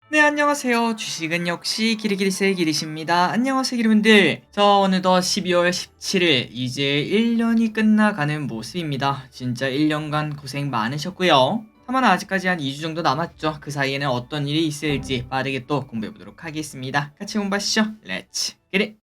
네, 안녕하세요. 주식은 역시 기리기리스의 기리십니다. 안녕하세요, 기리분들. 저 어느덧 12월 17일, 이제 1년이 끝나가는 모습입니다. 진짜 1년간 고생 많으셨고요. 다만 아직까지 한 2주 정도 남았죠. 그 사이에는 어떤 일이 있을지 빠르게 또 공부해보도록 하겠습니다. 같이 공부하시죠. 렛츠 기리!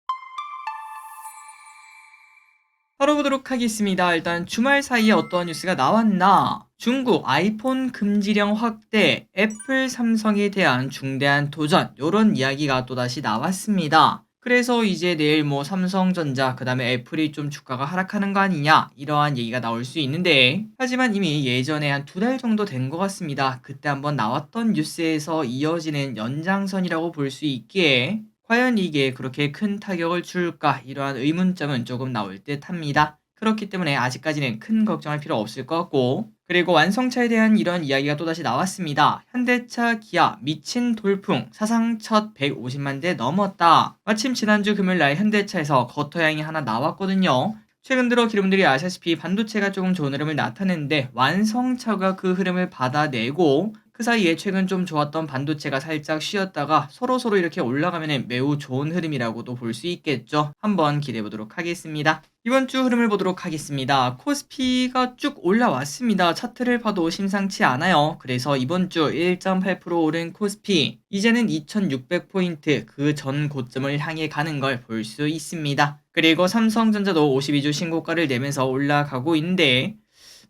바로 보도록 하겠습니다. 일단 주말 사이에 어떠한 뉴스가 나왔나? 중국 아이폰 금지령 확대, 애플, 삼성에 대한 중대한 도전, 요런 이야기가 또다시 나왔습니다. 그래서 이제 내일 뭐 삼성전자, 그 다음에 애플이 좀 주가가 하락하는 거 아니냐, 이러한 얘기가 나올 수 있는데, 하지만 이미 예전에 한 2달 정도 된 것 같습니다. 그때 한번 나왔던 뉴스에서 이어지는 연장선이라고 볼 수 있기에, 과연 이게 그렇게 큰 타격을 줄까? 이러한 의문점은 조금 나올 듯 합니다. 그렇기 때문에 아직까지는 큰 걱정할 필요 없을 것 같고, 그리고 완성차에 대한 이런 이야기가 또다시 나왔습니다. 현대차, 기아, 미친 돌풍, 사상 첫 150만 대 넘었다. 마침 지난주 금요일날 현대차에서 거터양이 하나 나왔거든요. 최근 들어 기름들이 아시다시피 반도체가 조금 좋은 흐름을 나타내는데 완성차가 그 흐름을 받아내고, 그 사이에 최근 좀 좋았던 반도체가 살짝 쉬었다가 서로서로 이렇게 올라가면 매우 좋은 흐름이라고도 볼 수 있겠죠. 한번 기대해 보도록 하겠습니다. 이번 주 흐름을 보도록 하겠습니다. 코스피가 쭉 올라왔습니다. 차트를 봐도 심상치 않아요. 그래서 이번 주 1.8% 오른 코스피, 이제는 2600포인트 그 전 고점을 향해 가는 걸 볼 수 있습니다. 그리고 삼성전자도 52주 신고가를 내면서 올라가고 있는데,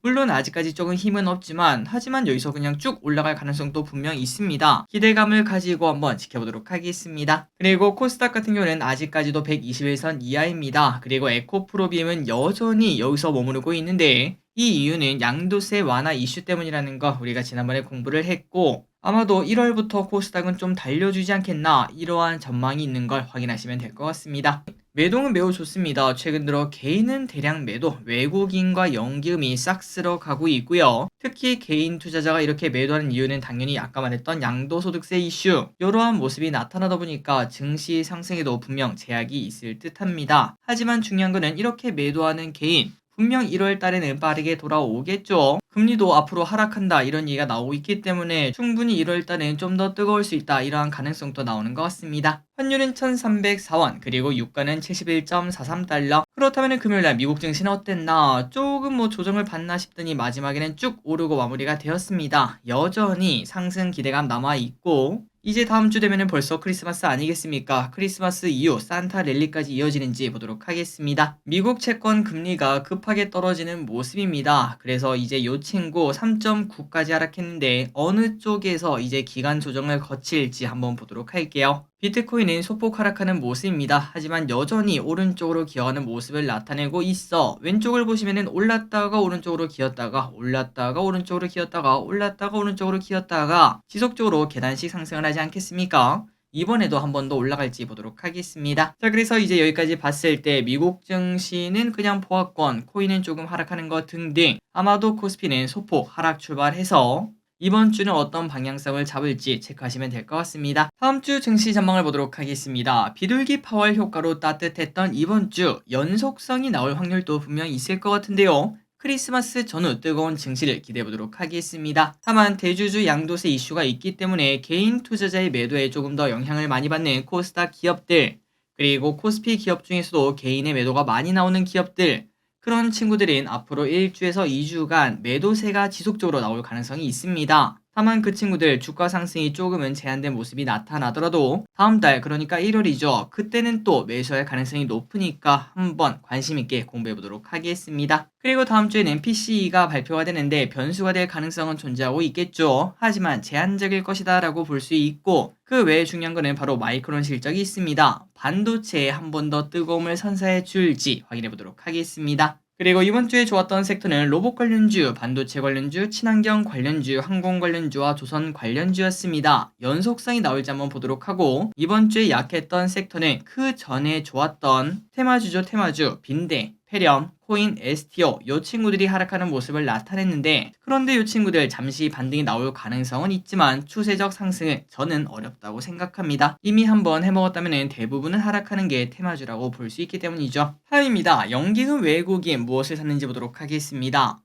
물론 아직까지 조금 힘은 없지만, 하지만 여기서 그냥 쭉 올라갈 가능성도 분명 있습니다. 기대감을 가지고 한번 지켜보도록 하겠습니다. 그리고 코스닥 같은 경우는 아직까지도 121선 이하입니다. 그리고 에코프로비엠은 여전히 여기서 머무르고 있는데, 이 이유는 양도세 완화 이슈 때문이라는 거 우리가 지난번에 공부를 했고, 아마도 1월부터 코스닥은 좀 달려주지 않겠나, 이러한 전망이 있는 걸 확인하시면 될 것 같습니다. 매동은 매우 좋습니다. 최근 들어 개인은 대량 매도, 외국인과 연기음이 싹 쓸어 가고 있고요. 특히 개인 투자자가 이렇게 매도하는 이유는 당연히 아까 말했던 양도소득세 이슈, 이러한 모습이 나타나다 보니까 증시 상승에도 분명 제약이 있을 듯합니다. 하지만 중요한 거는 이렇게 매도하는 개인, 분명 1월 달에는 빠르게 돌아오겠죠. 금리도 앞으로 하락한다 이런 얘기가 나오고 있기 때문에 충분히 1월 달에는 좀 더 뜨거울 수 있다, 이러한 가능성도 나오는 것 같습니다. 환율은 1304원, 그리고 유가는 71.43달러. 그렇다면 금요일날 미국 증시는 어땠나? 조금 뭐 조정을 받나 싶더니 마지막에는 쭉 오르고 마무리가 되었습니다. 여전히 상승 기대감 남아있고, 이제 다음 주 되면은 벌써 크리스마스 아니겠습니까? 크리스마스 이후 산타 랠리까지 이어지는지 보도록 하겠습니다. 미국 채권 금리가 급하게 떨어지는 모습입니다. 그래서 이제 요 친구 3.9까지 하락했는데 어느 쪽에서 이제 기간 조정을 거칠지 한번 보도록 할게요. 비트코인은 소폭 하락하는 모습입니다. 하지만 여전히 오른쪽으로 기어가는 모습을 나타내고 있어. 왼쪽을 보시면은 올랐다가 오른쪽으로 기었다가, 올랐다가 오른쪽으로 기었다가, 올랐다가 오른쪽으로 기었다가 지속적으로 계단식 상승을 하지 않겠습니까? 이번에도 한 번 더 올라갈지 보도록 하겠습니다. 자, 그래서 이제 여기까지 봤을 때 미국 증시는 그냥 보합권, 코인은 조금 하락하는 것 등등, 아마도 코스피는 소폭 하락 출발해서 이번 주는 어떤 방향성을 잡을지 체크하시면 될 것 같습니다. 다음 주 증시 전망을 보도록 하겠습니다. 비둘기 파월 효과로 따뜻했던 이번 주 연속성이 나올 확률도 분명히 있을 것 같은데요. 크리스마스 전후 뜨거운 증시를 기대해 보도록 하겠습니다. 다만 대주주 양도세 이슈가 있기 때문에 개인 투자자의 매도에 조금 더 영향을 많이 받는 코스닥 기업들, 그리고 코스피 기업 중에서도 개인의 매도가 많이 나오는 기업들, 그런 친구들은 앞으로 1주에서 2주간 매도세가 지속적으로 나올 가능성이 있습니다. 다만 그 친구들 주가 상승이 조금은 제한된 모습이 나타나더라도 다음 달, 그러니까 1월이죠. 그때는 또 매수할 가능성이 높으니까 한번 관심 있게 공부해 보도록 하겠습니다. 그리고 다음 주에는 PCE가 발표가 되는데 변수가 될 가능성은 존재하고 있겠죠. 하지만 제한적일 것이다 라고 볼 수 있고, 그 외에 중요한 거는 바로 마이크론 실적이 있습니다. 반도체에 한 번 더 뜨거움을 선사해 줄지 확인해 보도록 하겠습니다. 그리고 이번 주에 좋았던 섹터는 로봇 관련주, 반도체 관련주, 친환경 관련주, 항공 관련주와 조선 관련주였습니다. 연속성이 나올지 한번 보도록 하고, 이번 주에 약했던 섹터는 그 전에 좋았던 테마주죠. 테마주, 빈대, 페렴, 코인, STO, 요 친구들이 하락하는 모습을 나타냈는데, 그런데 요 친구들 잠시 반등이 나올 가능성은 있지만 추세적 상승은 저는 어렵다고 생각합니다. 이미 한번 해먹었다면 대부분은 하락하는 게 테마주라고 볼 수 있기 때문이죠. 다음입니다. 연기금 외국인 무엇을 샀는지 보도록 하겠습니다.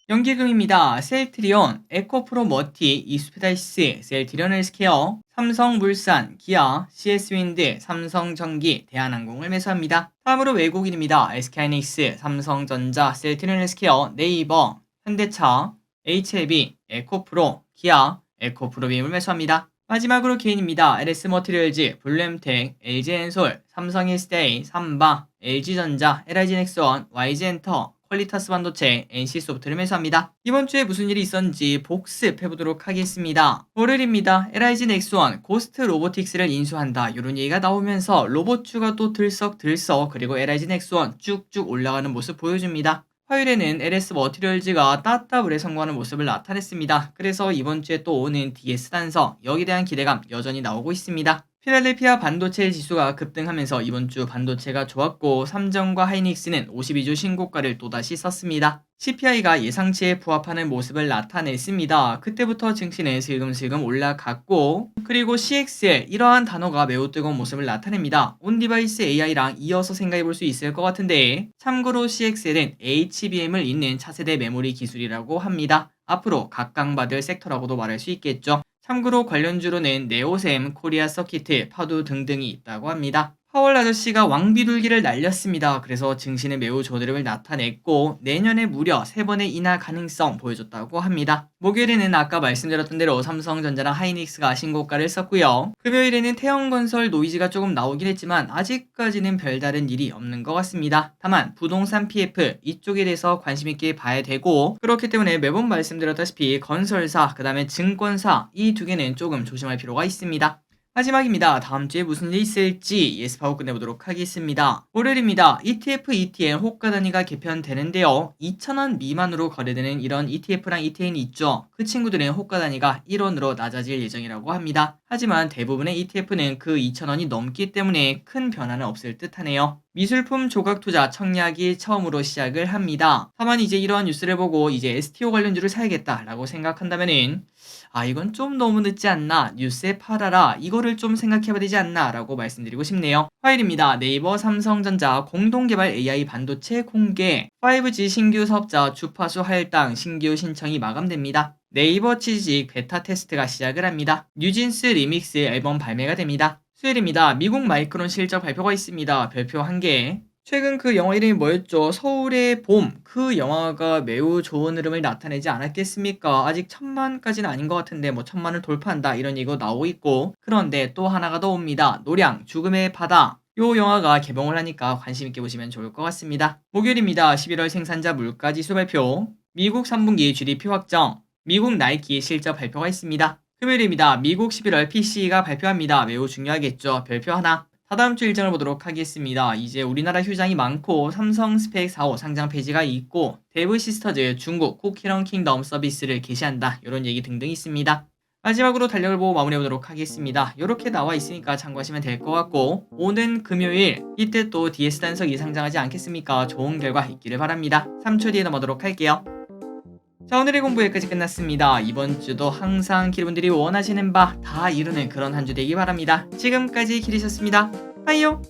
연기금입니다. 셀트리온, 에코프로 머티, 이스페다이스, 셀트리온 헬스케어, 삼성물산, 기아, CS윈드, 삼성전기, 대한항공을 매수합니다. 다음으로 외국인입니다. SK하이닉스, 삼성전자, 셀트리온 헬스케어, 네이버, 현대차, HLB, 에코프로, 기아, 에코프로빔을 매수합니다. 마지막으로 개인입니다. LS머티리얼즈, 블루엠텍, LG엔솔, 삼성힐스데이, 삼바, LG전자, LIG넥스원, YG엔터, 퀄리타스 반도체, NC소프트를 매수합니다. 이번 주에 무슨 일이 있었는지 복습해보도록 하겠습니다. 월요일입니다. LIG 넥스원, 고스트 로보틱스를 인수한다. 이런 얘기가 나오면서 로봇주가 또 들썩들썩 그리고 LIG 넥스원 쭉쭉 올라가는 모습 보여줍니다. 화요일에는 LS 머티리얼즈가 따따블에 성공하는 모습을 나타냈습니다. 그래서 이번 주에 또 오는 DS 단서, 여기에 대한 기대감 여전히 나오고 있습니다. 필라델피아 반도체 지수가 급등하면서 이번 주 반도체가 좋았고 삼성과 하이닉스는 52주 신고가를 또다시 썼습니다. CPI가 예상치에 부합하는 모습을 나타냈습니다. 그때부터 증시는 슬금슬금 올라갔고 그리고 CXL 이러한 단어가 매우 뜨거운 모습을 나타냅니다. 온디바이스 AI랑 이어서 생각해볼 수 있을 것 같은데 참고로 CXL은 HBM을 잇는 차세대 메모리 기술이라고 합니다. 앞으로 각광받을 섹터라고도 말할 수 있겠죠. 참고로 관련주로는 네오셈, 코리아 서키트, 파도 등등이 있다고 합니다. 파월 아저씨가 왕비둘기를 날렸습니다. 그래서 증시는 매우 좋은 흐름을 나타냈고 내년에 무려 3번의 인하 가능성 보여줬다고 합니다. 목요일에는 아까 말씀드렸던 대로 삼성전자랑 하이닉스가 신고가를 썼고요. 금요일에는 태영건설 노이즈가 조금 나오긴 했지만 아직까지는 별다른 일이 없는 것 같습니다. 다만 부동산 PF 이쪽에 대해서 관심 있게 봐야 되고 그렇기 때문에 매번 말씀드렸다시피 건설사 그 다음에 증권사 이 두 개는 조금 조심할 필요가 있습니다. 마지막입니다. 다음 주에 무슨 일이 있을지 예습하고 끝내보도록 하겠습니다. 월요일입니다. ETF, ETN 호가 단위가 개편되는데요. 2,000원 미만으로 거래되는 이런 ETF랑 ETN이 있죠. 그 친구들은 호가 단위가 1원으로 낮아질 예정이라고 합니다. 하지만 대부분의 ETF는 그 2,000원이 넘기 때문에 큰 변화는 없을 듯 하네요. 미술품 조각 투자 청약이 처음으로 시작을 합니다. 다만 이제 이러한 뉴스를 보고 이제 STO 관련주를 사야겠다라고 생각한다면은 이건 좀 너무 늦지 않나, 뉴스에 팔아라, 이거를 좀 생각해봐야 되지 않나 라고 말씀드리고 싶네요. 화요일입니다. 네이버 삼성전자 공동개발 AI 반도체 공개, 5G 신규 사업자 주파수 할당 신규 신청이 마감됩니다. 네이버 취직 베타 테스트가 시작을 합니다. 뉴진스 리믹스 앨범 발매가 됩니다. 수요일입니다. 미국 마이크론 실적 발표가 있습니다. 별표 1개. 최근 그 영화 이름이 뭐였죠? 서울의 봄. 그 영화가 매우 좋은 흐름을 나타내지 않았겠습니까? 아직 1,000만까지는 아닌 것 같은데 뭐 1,000만을 돌파한다 이런 얘기가 나오고 있고 그런데 또 하나가 더 옵니다. 노량 죽음의 바다. 요 영화가 개봉을 하니까 관심 있게 보시면 좋을 것 같습니다. 목요일입니다. 11월 생산자 물가지수 발표. 미국 3분기 GDP 확정. 미국 나이키 실적 발표가 있습니다. 금요일입니다. 미국 11월 PCE가 발표합니다. 매우 중요하겠죠. 별표 하나. 다다음 주 일정을 보도록 하겠습니다. 이제 우리나라 휴장이 많고 삼성 스펙 4호 상장 페이지가 있고 데브 시스터즈 중국 쿠키런 킹덤 서비스를 개시한다. 이런 얘기 등등 있습니다. 마지막으로 달력을 보고 마무리해보도록 하겠습니다. 이렇게 나와 있으니까 참고하시면 될 것 같고 오는 금요일 이때 또 DS 단석이 상장하지 않겠습니까? 좋은 결과 있기를 바랍니다. 3초 뒤에 넘어가도록 할게요. 자, 오늘의 공부 여기까지 끝났습니다. 이번 주도 항상 기르분들이 원하시는 바 다 이루는 그런 한 주 되기 바랍니다. 지금까지 기리셨습니다. 빠이요.